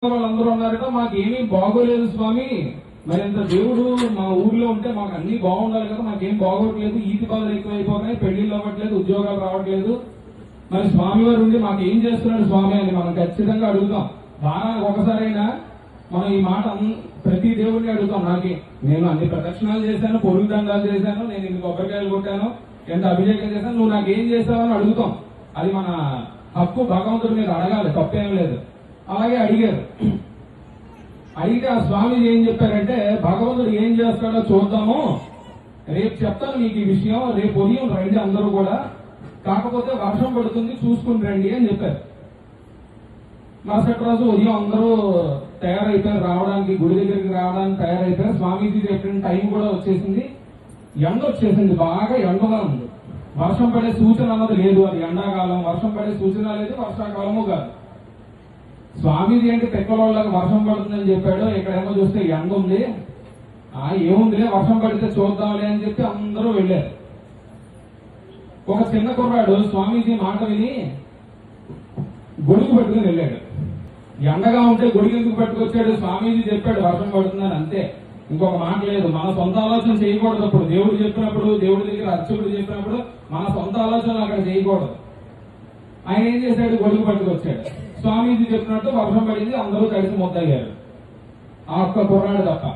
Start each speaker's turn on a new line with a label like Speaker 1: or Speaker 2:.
Speaker 1: వాళ్ళందరూ ఉన్నారట, మాకేమీ బాగోలేదు స్వామి, మరింత దేవుడు మా ఊర్లో ఉంటే మాకు అన్ని బాగుండాలి కదా, మాకేం బాగోట్లేదు, ఈతి బాధలు ఎక్కువైపోతున్నాయి, పెళ్లిళ్ళు అవ్వట్లేదు, ఉద్యోగాలు రావట్లేదు, మరి స్వామి వారు ఉండి మాకు ఏం చేస్తున్నాడు స్వామి అని మనం ఖచ్చితంగా అడుగుతాం. వారానికి ఒకసారైనా మనం ఈ మాట ప్రతి దేవుడిని అడుగుతాం. నేను అన్ని ప్రదక్షిణాలు చేశాను, పొరుగు దండాలు చేశాను, నేను ఇన్ని కొబ్బరికాయలు కొట్టాను, ఎంత అభిషేకం చేశాను, నువ్వు నాకేం చేస్తావని అడుగుతాం. అది మన హక్కు, భగవంతుడి మీద అడగాలి, తప్పేం లేదు. అలాగే అడిగారు. అడిగితే ఆ స్వామి ఏం చెప్పారంటే, భగవంతుడు ఏం చేస్తాడో చూద్దాము, రేపు చెప్తాను మీకు ఈ విషయం, రేపు ఉదయం రండి అందరూ కూడా, కాకపోతే వర్షం పడుతుంది చూసుకుని రండి అని చెప్పారు. మరుసటి రోజు ఉదయం అందరూ తయారైపోయారు, రావడానికి గుడి దగ్గరికి రావడానికి తయారైపోయారు. స్వామీజీ చెప్పిన టైం కూడా వచ్చేసింది, ఎండ వచ్చేసింది, బాగా ఎండగా ఉంది, వర్షం పడే సూచన అన్నది లేదు. అది ఎండాకాలం, వర్షం పడే సూచన లేదు, వర్షాకాలము కాదు. స్వామీజీ అంటే పెక్కలోళ్ళకి వర్షం పడుతుందని చెప్పాడు, ఇక్కడేమో చూస్తే ఎండ ఉంది, ఏముందిలే వర్షం పడితే చూద్దాంలే అని చెప్పి అందరూ వెళ్ళారు. ఒక చిన్న కుర్రాడు స్వామీజీ మాట విని గొడుగు పట్టుకుని వెళ్ళాడు. ఎండగా ఉంటే గొడుగు ఎందుకు పట్టుకొచ్చాడు, స్వామీజీ చెప్పాడు వర్షం పడుతుందని, అంతే, ఇంకొక మాట లేదు. మన సొంత ఆలోచన చేయకూడదు. అప్పుడు దేవుడు చెప్పినప్పుడు, దేవుడి దగ్గర అర్చకుడు చెప్పినప్పుడు మన సొంత ఆలోచనలు అక్కడ చేయకూడదు. ఆయన ఏం చేశాడు, గొడుగు పట్టుకొచ్చాడు. స్వామీజీ చెప్పినట్టు వర్షం పడింది, అందరూ కలిసి మొత్తయ్యారు, ఆ ఒక్క కుర్రాడు తప్ప.